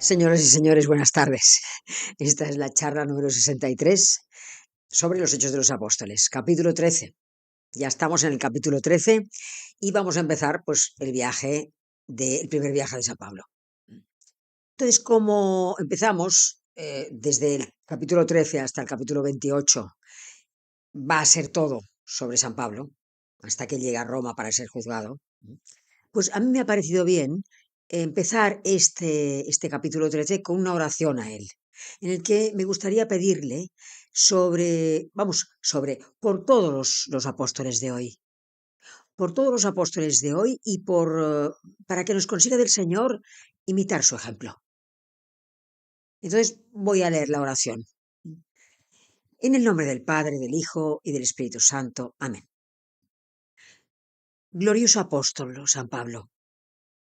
Señoras y señores, buenas tardes. Esta es la charla número 63 sobre los Hechos de los Apóstoles, capítulo 13. Ya estamos en el capítulo 13 y vamos a empezar pues el primer viaje de San Pablo. Entonces, como empezamos desde el capítulo 13 hasta el capítulo 28, va a ser todo sobre San Pablo, hasta que llega a Roma para ser juzgado. Pues a mí me ha parecido bien empezar este capítulo 13 con una oración a él, en el que me gustaría pedirle por todos los apóstoles de hoy, por todos los apóstoles de hoy y para que nos consiga del Señor imitar su ejemplo. Entonces voy a leer la oración. En el nombre del Padre, del Hijo y del Espíritu Santo. Amén. Glorioso apóstol San Pablo,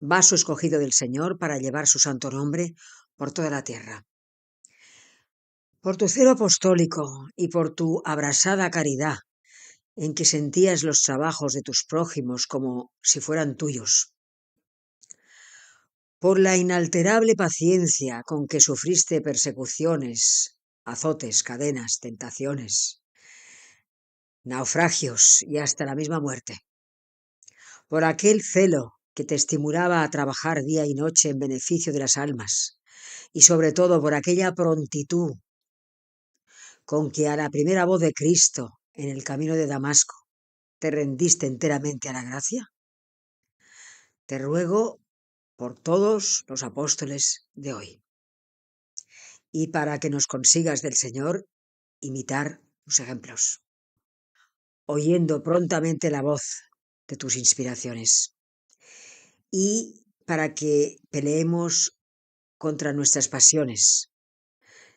vaso escogido del Señor para llevar su santo nombre por toda la tierra. Por tu celo apostólico y por tu abrasada caridad, en que sentías los trabajos de tus prójimos como si fueran tuyos. Por la inalterable paciencia con que sufriste persecuciones, azotes, cadenas, tentaciones, naufragios y hasta la misma muerte. Por aquel celo que te estimulaba a trabajar día y noche en beneficio de las almas, y sobre todo por aquella prontitud con que a la primera voz de Cristo en el camino de Damasco te rendiste enteramente a la gracia. Te ruego por todos los apóstoles de hoy, y para que nos consigas del Señor imitar tus ejemplos, oyendo prontamente la voz de tus inspiraciones, y para que peleemos contra nuestras pasiones,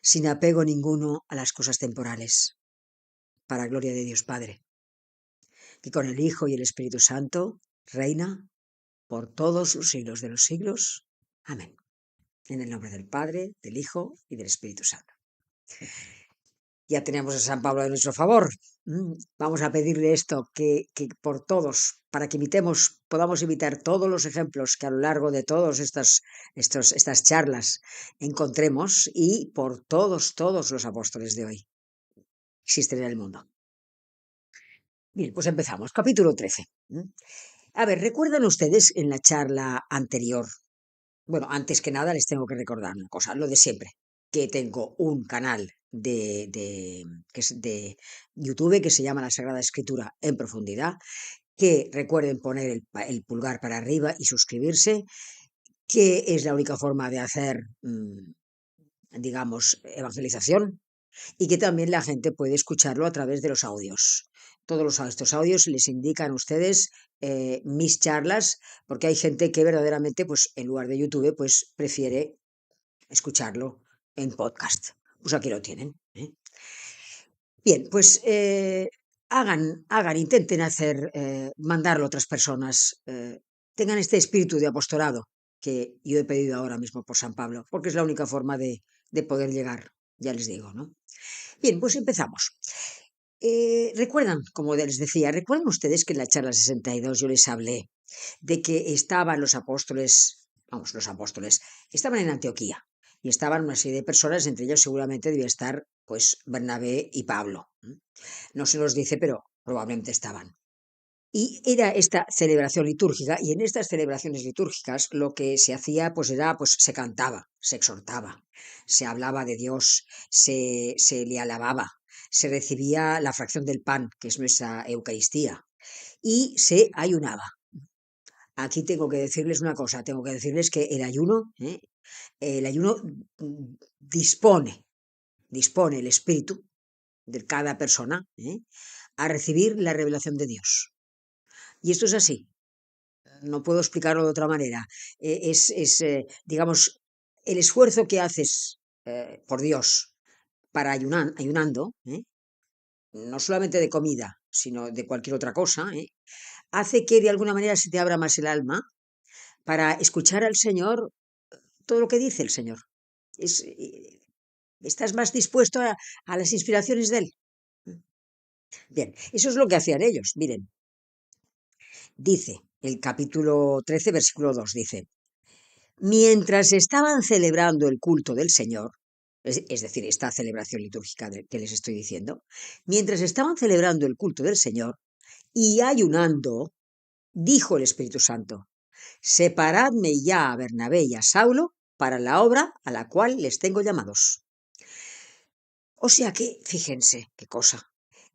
sin apego ninguno a las cosas temporales, para gloria de Dios Padre, que con el Hijo y el Espíritu Santo reina por todos los siglos de los siglos. Amén. En el nombre del Padre, del Hijo y del Espíritu Santo. Ya tenemos a San Pablo de nuestro favor. Vamos a pedirle esto, que por todos, para que podamos imitar todos los ejemplos que a lo largo de todas estas charlas encontremos, y por todos los apóstoles de hoy existen en el mundo. Bien, pues empezamos. Capítulo 13. A ver, ¿recuerdan ustedes en la charla anterior? Bueno, antes que nada les tengo que recordar una cosa, lo de siempre, que tengo un canal que es de YouTube que se llama La Sagrada Escritura en Profundidad, que recuerden poner el pulgar para arriba y suscribirse, que es la única forma de hacer, digamos, evangelización, y que también la gente puede escucharlo a través de los audios. Estos audios les indican a ustedes mis charlas, porque hay gente que verdaderamente, pues en lugar de YouTube, pues prefiere escucharlo en podcast. Pues aquí lo tienen. Bien, pues intenten mandarlo a otras personas, tengan este espíritu de apostolado que yo he pedido ahora mismo por San Pablo, porque es la única forma de poder llegar, ya les digo, ¿no? Bien, pues empezamos. ¿Recuerdan ustedes que en la charla 62 yo les hablé de que estaban los apóstoles, estaban en Antioquía y estaban una serie de personas, entre ellos seguramente debía estar pues Bernabé y Pablo. No se nos dice, pero probablemente estaban. Y era esta celebración litúrgica, y en estas celebraciones litúrgicas lo que se hacía pues se cantaba, se exhortaba, se hablaba de Dios, se le alababa, se recibía la fracción del pan, que es nuestra Eucaristía, y se ayunaba. Aquí tengo que decirles una cosa, tengo que decirles que el ayuno dispone el espíritu de cada persona a recibir la revelación de Dios. Y esto es así. No puedo explicarlo de otra manera. Digamos, el esfuerzo que haces por Dios para ayunando, no solamente de comida, sino de cualquier otra cosa, hace que de alguna manera se te abra más el alma para escuchar al Señor todo lo que dice el Señor. Estás más dispuesto a las inspiraciones de Él. Bien, eso es lo que hacían ellos. Miren, dice el capítulo 13, versículo 2, dice: mientras estaban celebrando el culto del Señor, es decir, esta celebración litúrgica que les estoy diciendo, mientras estaban celebrando el culto del Señor y ayunando, dijo el Espíritu Santo: separadme ya a Bernabé y a Saulo para la obra a la cual les tengo llamados. O sea que, fíjense qué cosa,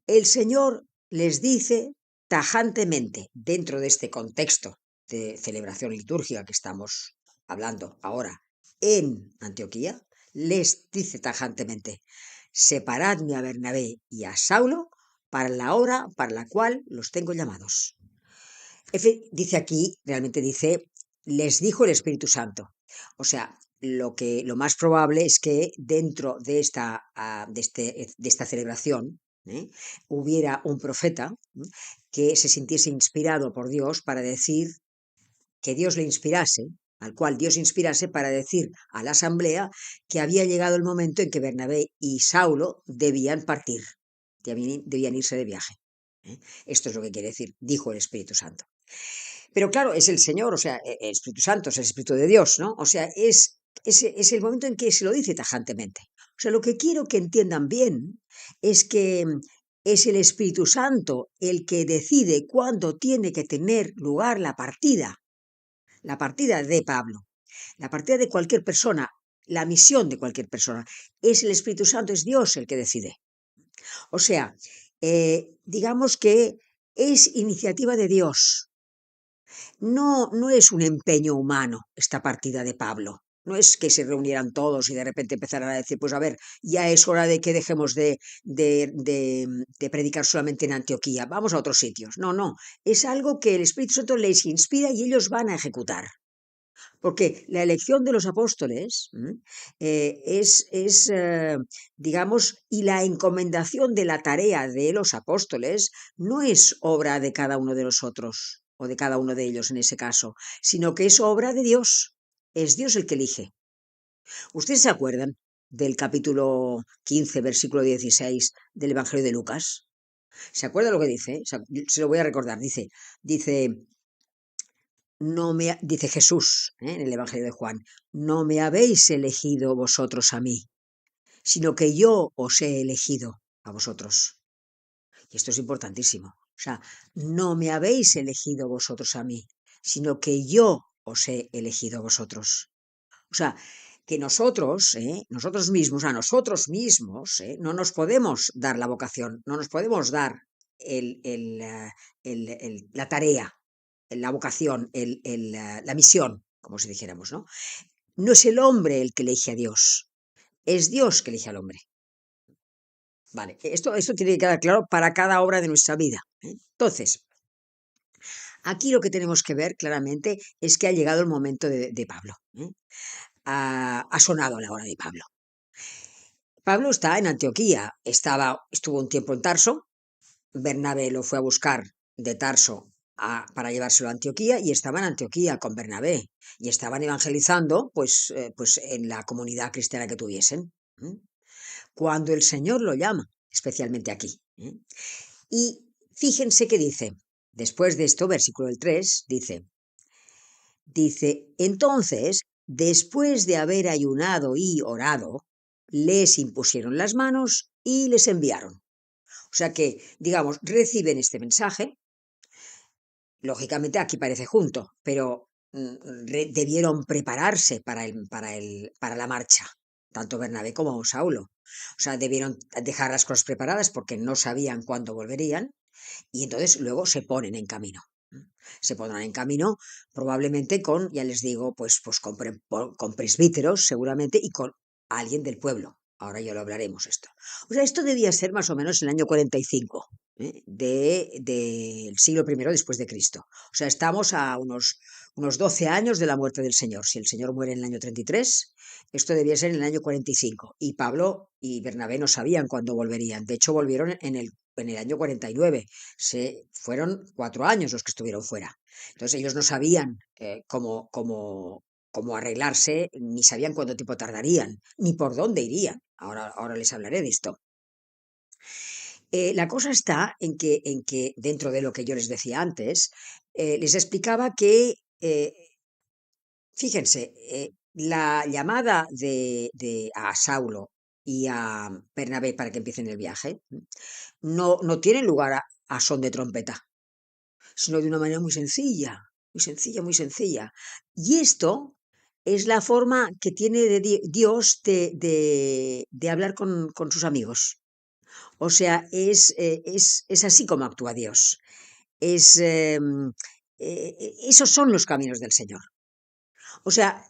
el Señor les dice tajantemente, dentro de este contexto de celebración litúrgica que estamos hablando ahora en Antioquía, les dice tajantemente: separadme a Bernabé y a Saulo para la obra para la cual los tengo llamados. Dice aquí, realmente dice, les dijo el Espíritu Santo. O sea, lo más probable es que dentro de esta celebración hubiera un profeta que se sintiese inspirado por Dios para decir, que Dios le inspirase, al cual Dios inspirase para decir a la asamblea que había llegado el momento en que Bernabé y Saulo debían partir, debían irse de viaje. Esto es lo que quiere decir, dijo el Espíritu Santo. Pero claro, es el Señor, o sea, el Espíritu Santo es el Espíritu de Dios, ¿no? O sea, es el momento en que se lo dice tajantemente. O sea, lo que quiero que entiendan bien es que es el Espíritu Santo el que decide cuándo tiene que tener lugar la partida de Pablo, la partida de cualquier persona, la misión de cualquier persona. Es el Espíritu Santo, es Dios el que decide. O sea, digamos que es iniciativa de Dios. No es un empeño humano esta partida de Pablo. No es que se reunieran todos y de repente empezaran a decir, pues a ver, ya es hora de que dejemos de predicar solamente en Antioquía, vamos a otros sitios. No, es algo que el Espíritu Santo les inspira y ellos van a ejecutar. Porque la elección de los apóstoles digamos, y la encomendación de la tarea de los apóstoles no es obra de cada uno de nosotros o de cada uno de ellos en ese caso, sino que es obra de Dios. Es Dios el que elige. ¿Ustedes se acuerdan del capítulo 15, versículo 16 del Evangelio de Lucas? ¿Se acuerda lo que dice? Se lo voy a recordar. Dice, dice Jesús en el Evangelio de Juan: no me habéis elegido vosotros a mí, sino que yo os he elegido a vosotros. Y esto es importantísimo. O sea, no me habéis elegido vosotros a mí, sino que yo os he elegido a vosotros. O sea, que nosotros mismos, no nos podemos dar la vocación, no nos podemos dar la tarea, la vocación, la misión, como si dijéramos, ¿no? No es el hombre el que elige a Dios, es Dios que elige al hombre. Vale, esto tiene que quedar claro para cada obra de nuestra vida. Entonces, aquí lo que tenemos que ver claramente es que ha llegado el momento de Pablo. Ha sonado la hora de Pablo. Pablo está en Antioquía, estuvo un tiempo en Tarso, Bernabé lo fue a buscar de Tarso para llevárselo a Antioquía y estaba en Antioquía con Bernabé y estaban evangelizando pues en la comunidad cristiana que tuviesen. Cuando el Señor lo llama, especialmente aquí. Y fíjense que dice, después de esto, versículo 3, dice, entonces, después de haber ayunado y orado, les impusieron las manos y les enviaron. O sea que, digamos, reciben este mensaje. Lógicamente aquí parece junto, pero debieron prepararse para la marcha, tanto Bernabé como Saulo. O sea, debieron dejar las cosas preparadas porque no sabían cuándo volverían y entonces luego se ponen en camino. Se pondrán en camino probablemente con, ya les digo, pues con presbíteros seguramente y con alguien del pueblo. Ahora ya lo hablaremos esto. O sea, esto debía ser más o menos el año 45 del siglo I después de Cristo. O sea, estamos a unos 12 años de la muerte del Señor. Si el Señor muere en el año 33, esto debía ser en el año 45. Y Pablo y Bernabé no sabían cuándo volverían. De hecho, volvieron en el año 49. Fueron 4 años los que estuvieron fuera. Entonces ellos no sabían cómo arreglarse, ni sabían cuánto tiempo tardarían, ni por dónde irían. Ahora les hablaré de esto. La cosa está en que dentro de lo que yo les decía antes, les explicaba que Fíjense, la llamada a Saulo y a Bernabé para que empiecen el viaje no tiene lugar a son de trompeta, sino de una manera muy sencilla, muy sencilla, muy sencilla. Y esto es la forma que tiene Dios de hablar con sus amigos. O sea, es así como actúa Dios. Esos son los caminos del Señor. O sea,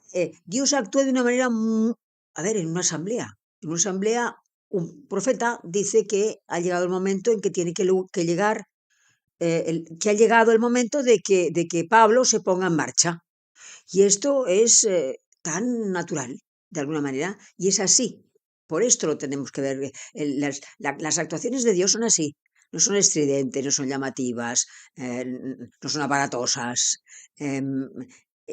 Dios actúa de una manera, a ver, en una asamblea, un profeta dice que ha llegado el momento en que tiene que llegar, que ha llegado el momento de que Pablo se ponga en marcha. Y esto es tan natural, de alguna manera, y es así. Por esto lo tenemos que ver. Las actuaciones de Dios son así. No son estridentes, no son llamativas, no son aparatosas. em,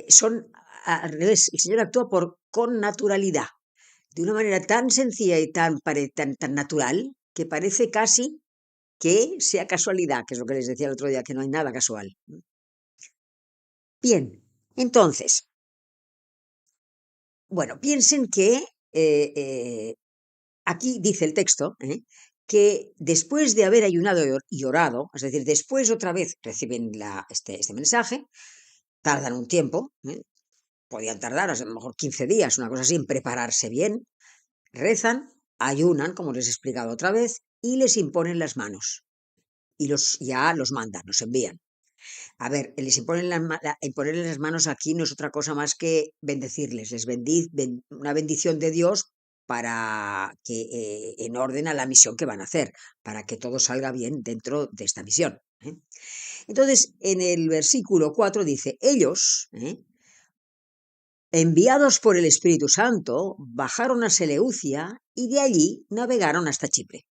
Son al revés. El Señor actúa con naturalidad, de una manera tan sencilla y tan natural que parece casi que sea casualidad, que es lo que les decía el otro día, que no hay nada casual. Bien, entonces, bueno, piensen que aquí dice el texto que después de haber ayunado y orado, es decir, después otra vez reciben este mensaje, tardan un tiempo, podían tardar a lo mejor 15 días, una cosa así, en prepararse bien, rezan, ayunan, como les he explicado otra vez, y les imponen las manos y ya los mandan, los envían. A ver, les imponen imponerles las manos aquí no es otra cosa más que bendecirles, una bendición de Dios para que en orden a la misión que van a hacer, para que todo salga bien dentro de esta misión. Entonces, en el versículo 4 dice, ellos, enviados por el Espíritu Santo, bajaron a Seleucia y de allí navegaron hasta Chipre.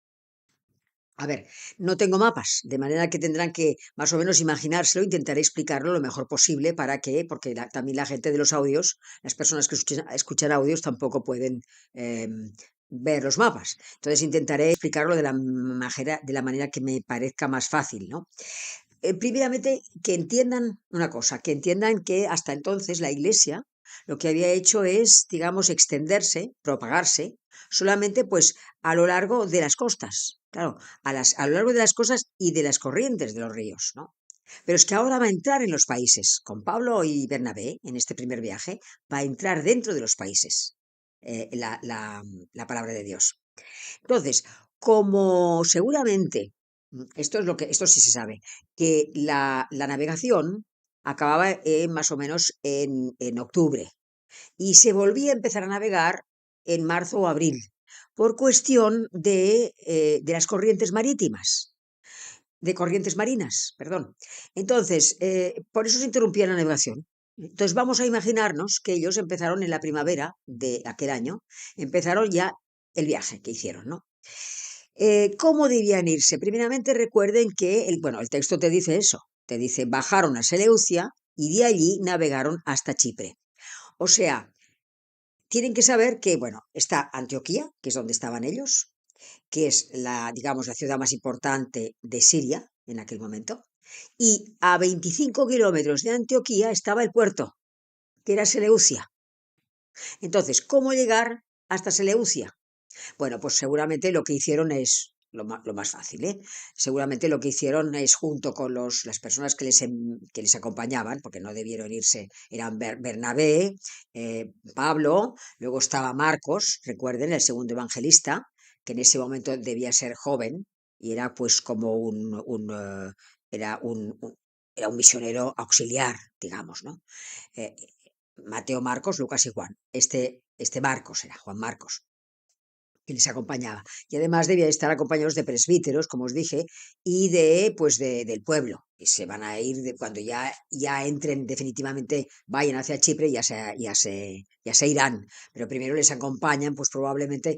A ver, no tengo mapas, de manera que tendrán que más o menos imaginárselo, intentaré explicarlo lo mejor posible para que, porque también la gente de los audios, las personas que escuchan audios tampoco pueden ver los mapas. Entonces intentaré explicarlo de la manera que me parezca más fácil, ¿no? Primeramente, que entiendan una cosa, que entiendan que hasta entonces la Iglesia lo que había hecho es, digamos, extenderse, propagarse, solamente pues a lo largo de las costas, claro, a lo largo de las costas y de las corrientes de los ríos, ¿no? Pero es que ahora va a entrar en los países, con Pablo y Bernabé, en este primer viaje, va a entrar dentro de los países la palabra de Dios. Entonces, como seguramente, esto sí se sabe, que la navegación acababa más o menos en octubre y se volvía a empezar a navegar en marzo o abril, por cuestión de las corrientes marítimas, de corrientes marinas, perdón. Entonces, por eso se interrumpía la navegación. Entonces, vamos a imaginarnos que ellos empezaron en la primavera de aquel año, empezaron ya el viaje que hicieron, ¿no? ¿Cómo debían irse? Primeramente recuerden que, bueno, el texto te dice eso, te dice, bajaron a Seleucia y de allí navegaron hasta Chipre. O sea, tienen que saber que, bueno, está Antioquía, que es donde estaban ellos, que es digamos, la ciudad más importante de Siria en aquel momento, y a 25 kilómetros de Antioquía estaba el puerto, que era Seleucia. Entonces, ¿cómo llegar hasta Seleucia? Bueno, pues seguramente lo que hicieron es lo más fácil, ¿eh? Seguramente lo que hicieron es, junto con las personas que les acompañaban, porque no debieron irse, eran Bernabé, Pablo, luego estaba Marcos, recuerden, el segundo evangelista, que en ese momento debía ser joven y era pues como era era un misionero auxiliar, digamos, ¿no? Eh, Mateo, Marcos, Lucas y Juan. Este Marcos era Juan Marcos, que les acompañaba. Y además debían estar acompañados de presbíteros, como os dije, y del pueblo. Y se van a ir cuando ya entren definitivamente, vayan hacia Chipre, ya se irán. Pero primero les acompañan, pues probablemente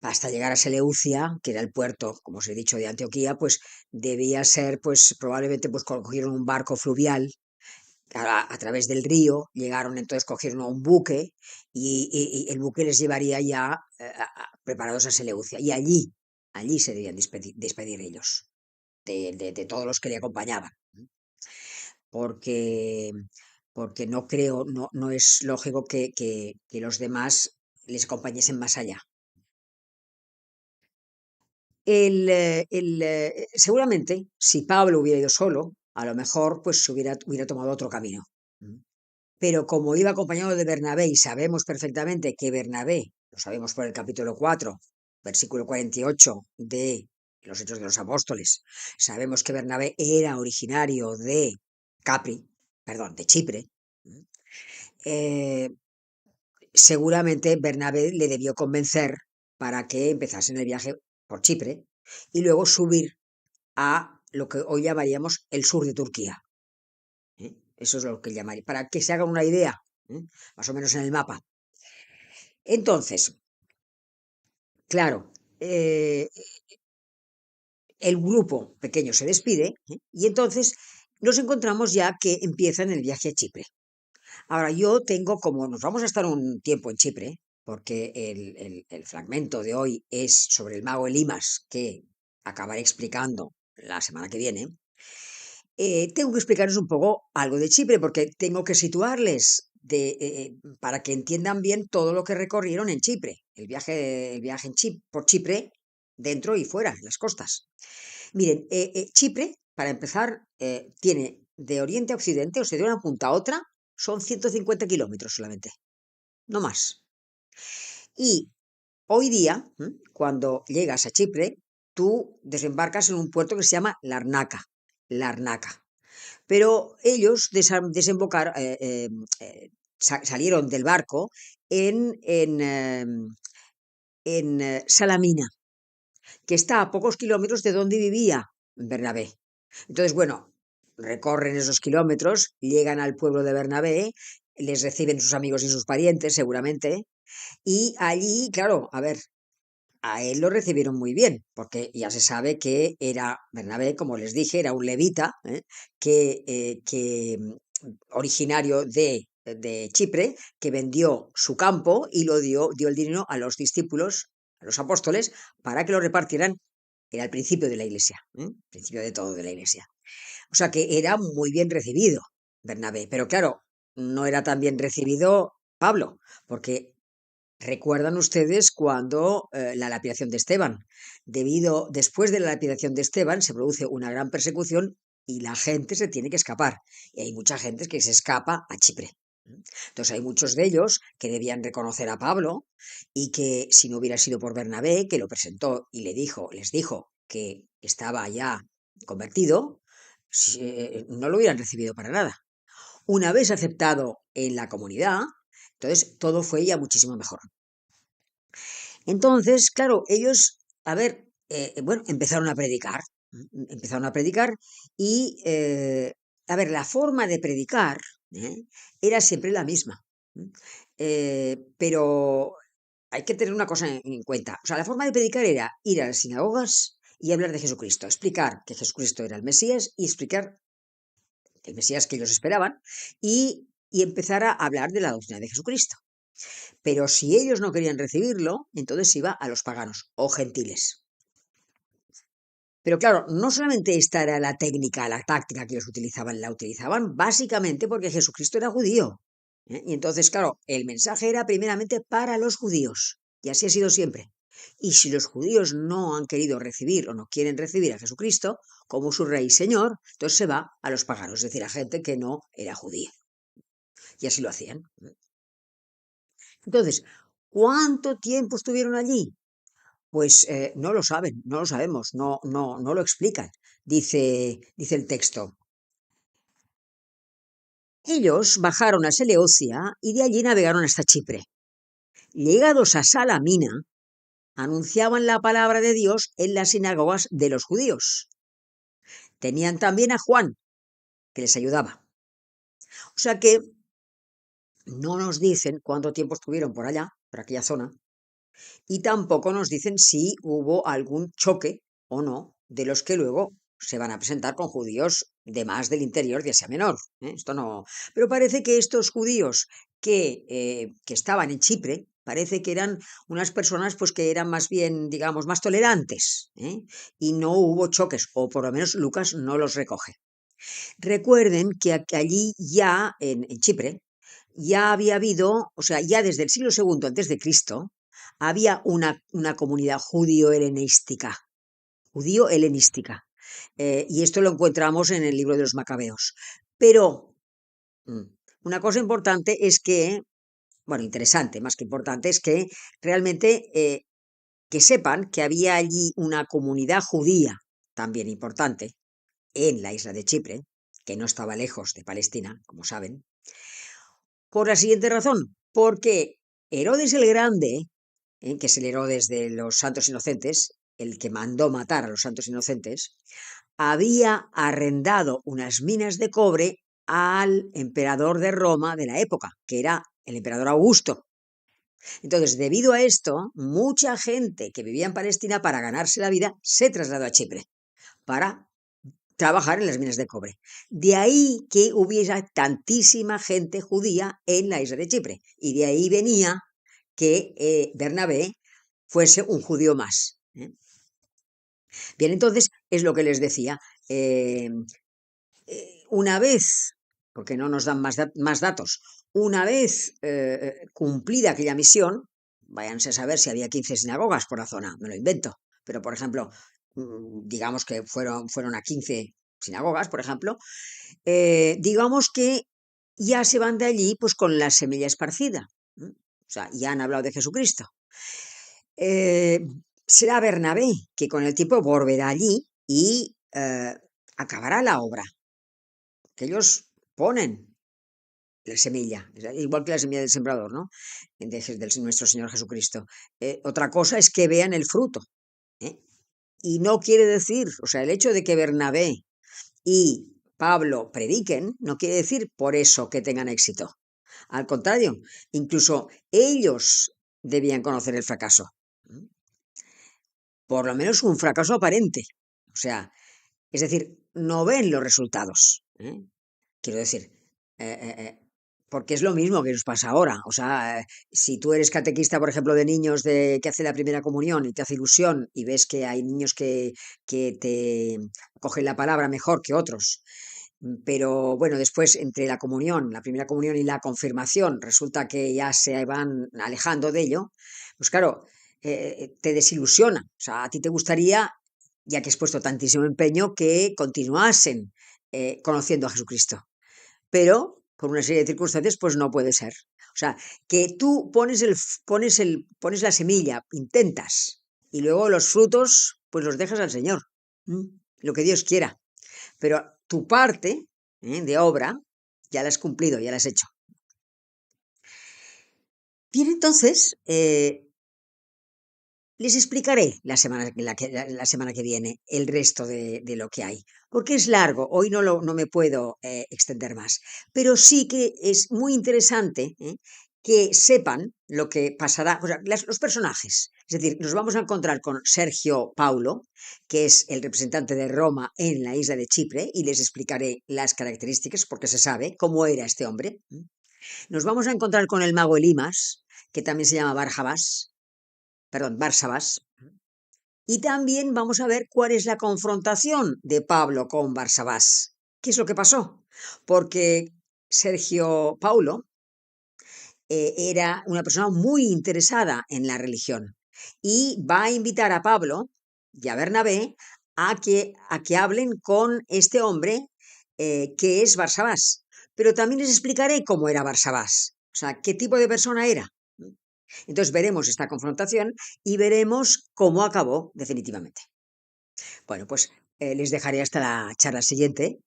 hasta llegar a Seleucia, que era el puerto, como os he dicho, de Antioquía, pues debía ser, pues probablemente pues cogieron un barco fluvial a través del río, llegaron, entonces cogieron a un buque y el buque les llevaría ya preparados a Seleucia. Y allí se debían despedir ellos, de todos los que le acompañaban. Porque porque no creo, no es lógico que los demás les acompañesen más allá. Seguramente, si Pablo hubiera ido solo, a lo mejor pues hubiera tomado otro camino. Pero como iba acompañado de Bernabé, y sabemos perfectamente que Bernabé, lo sabemos por el capítulo 4, versículo 48 de los Hechos de los Apóstoles, sabemos que Bernabé era originario de Capri, perdón, de Chipre. eh, Seguramente Bernabé le debió convencer para que empezasen el viaje por Chipre y luego subir a lo que hoy llamaríamos el sur de Turquía. Eso es lo que llamaría, para que se hagan una idea, más o menos en el mapa. Entonces, claro, el grupo pequeño se despide y entonces nos encontramos ya que empiezan el viaje a Chipre. Ahora, yo tengo, como nos vamos a estar un tiempo en Chipre, porque el fragmento de hoy es sobre el mago Elimas, que acabaré explicando la semana que viene, tengo que explicarles un poco algo de Chipre, porque tengo que situarles para que entiendan bien todo lo que recorrieron en Chipre, el viaje por Chipre, dentro y fuera, en las costas. Miren, Chipre, para empezar, tiene de oriente a occidente, o sea, de una punta a otra, son 150 kilómetros solamente, no más. Y hoy día, cuando llegas a Chipre, tú desembarcas en un puerto que se llama Larnaca. Larnaca. Pero ellos salieron del barco en Salamina, que está a pocos kilómetros de donde vivía Bernabé. Entonces, bueno, recorren esos kilómetros, llegan al pueblo de Bernabé, les reciben sus amigos y sus parientes, seguramente, y allí, claro, a ver, a él lo recibieron muy bien, porque ya se sabe que era Bernabé, como les dije, era un levita, originario de Chipre, que vendió su campo y dio el dinero a los discípulos, a los apóstoles, para que lo repartieran. Era el principio de la iglesia, principio de todo de la iglesia. O sea que era muy bien recibido Bernabé, pero claro, no era tan bien recibido Pablo, porque recuerdan ustedes cuando la lapidación de Esteban, después de la lapidación de Esteban, se produce una gran persecución y la gente se tiene que escapar. Y hay mucha gente que se escapa a Chipre. Entonces hay muchos de ellos que debían reconocer a Pablo y que si no hubiera sido por Bernabé, que lo presentó y les dijo que estaba ya convertido, no lo hubieran recibido para nada. Una vez aceptado en la comunidad, entonces todo fue ya muchísimo mejor. Entonces, claro, ellos, a ver, bueno, empezaron a predicar y, a ver, la forma de predicar era siempre la misma, pero hay que tener una cosa en cuenta. O sea, la forma de predicar era ir a las sinagogas y hablar de Jesucristo, explicar que Jesucristo era el Mesías y explicar el Mesías que ellos esperaban y empezar a hablar de la doctrina de Jesucristo. Pero si ellos no querían recibirlo, entonces iba a los paganos o gentiles. Pero claro, no solamente esta era la técnica, la táctica que ellos utilizaban, la utilizaban básicamente porque Jesucristo era judío. Y entonces, claro, el mensaje era primeramente para los judíos. Y así ha sido siempre. Y si los judíos no han querido recibir o no quieren recibir a Jesucristo como su rey y señor, entonces se va a los paganos, es decir, a gente que no era judía. Y así lo hacían. Entonces, ¿cuánto tiempo estuvieron allí? Pues no lo saben, no lo sabemos, no lo explican. Dice el texto. Ellos bajaron a Seleucia y de allí navegaron hasta Chipre. Llegados a Salamina, anunciaban la palabra de Dios en las sinagogas de los judíos. Tenían también a Juan, que les ayudaba. O sea que no nos dicen cuánto tiempo estuvieron por allá, por aquella zona, y tampoco nos dicen si hubo algún choque o no de los que luego se van a presentar con judíos de más del interior de Asia Menor. Esto no. Pero parece que estos judíos que estaban en Chipre, parece que eran unas personas pues que eran más bien, digamos, más tolerantes, y no hubo choques, o por lo menos Lucas no los recoge. Recuerden que allí ya, en Chipre, ya había habido, o sea, ya desde el siglo II antes de Cristo, había una comunidad judío-helenística, y esto lo encontramos en el libro de los Macabeos. Pero mm, una cosa importante es que, bueno, interesante, más que importante, es que realmente que sepan que había allí una comunidad judía también importante en la isla de Chipre, que no estaba lejos de Palestina, como saben, por la siguiente razón, porque Herodes el Grande, que es el Herodes de los Santos Inocentes, el que mandó matar a los Santos Inocentes, había arrendado unas minas de cobre al emperador de Roma de la época, que era el emperador Augusto. Entonces, debido a esto, mucha gente que vivía en Palestina para ganarse la vida se trasladó a Chipre para trabajar en las minas de cobre. De ahí que hubiera tantísima gente judía en la isla de Chipre. Y de ahí venía que Bernabé fuese un judío más. Bien, entonces es lo que les decía. Una vez, porque no nos dan más datos, una vez cumplida aquella misión, váyanse a saber si había 15 sinagogas por la zona, me lo invento, pero por ejemplo, digamos que fueron a 15 sinagogas, por ejemplo, digamos que ya se van de allí pues con la semilla esparcida. O sea, ya han hablado de Jesucristo. Será Bernabé que con el tiempo volverá allí y acabará la obra que ellos ponen la semilla, igual que la semilla del sembrador, ¿no? De nuestro Señor Jesucristo. Otra cosa es que vean el fruto. ¿eh? Y no quiere decir, o sea, el hecho de que Bernabé y Pablo prediquen, no quiere decir por eso que tengan éxito. Al contrario, incluso ellos debían conocer el fracaso. Por lo menos un fracaso aparente. O sea, es decir, no ven los resultados. Quiero decir, eh, eh, eh, porque es lo mismo que nos pasa ahora. O sea, si tú eres catequista, por ejemplo, de niños que hace la primera comunión y te hace ilusión y ves que hay niños que te cogen la palabra mejor que otros, pero bueno, después entre la comunión, la primera comunión y la confirmación, resulta que ya se van alejando de ello, pues claro, te desilusiona. O sea, a ti te gustaría, ya que has puesto tantísimo empeño, que continuasen conociendo a Jesucristo. Pero por una serie de circunstancias, pues no puede ser. O sea, que tú pones la semilla, intentas, y luego los frutos, pues los dejas al Señor. Lo que Dios quiera. Pero tu parte de obra ya la has cumplido, ya la has hecho. Bien, entonces, les explicaré la semana que viene el resto de lo que hay, porque es largo, hoy no me puedo extender más, pero sí que es muy interesante que sepan lo que pasará, o sea, los personajes, es decir, nos vamos a encontrar con Sergio Paulo, que es el representante de Roma en la isla de Chipre, y les explicaré las características, porque se sabe cómo era este hombre. Nos vamos a encontrar con el mago Elimas, que también se llama Barsabás, y también vamos a ver cuál es la confrontación de Pablo con Barsabás. ¿Qué es lo que pasó? Porque Sergio Paulo era una persona muy interesada en la religión y va a invitar a Pablo y a Bernabé a que hablen con este hombre que es Barsabás. Pero también les explicaré cómo era Barsabás, o sea, qué tipo de persona era. Entonces veremos esta confrontación y veremos cómo acabó definitivamente. Bueno, pues les dejaré hasta la charla siguiente,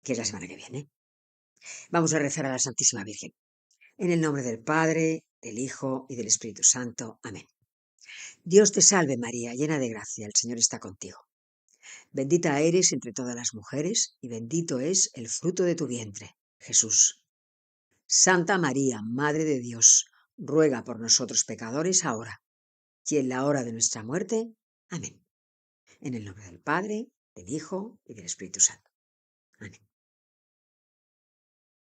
que es la semana que viene. Vamos a rezar a la Santísima Virgen. En el nombre del Padre, del Hijo y del Espíritu Santo. Amén. Dios te salve María, llena de gracia, el Señor está contigo. Bendita eres entre todas las mujeres y bendito es el fruto de tu vientre, Jesús. Santa María, Madre de Dios, ruega por nosotros pecadores ahora y en la hora de nuestra muerte. Amén. En el nombre del Padre, del Hijo y del Espíritu Santo. Amén.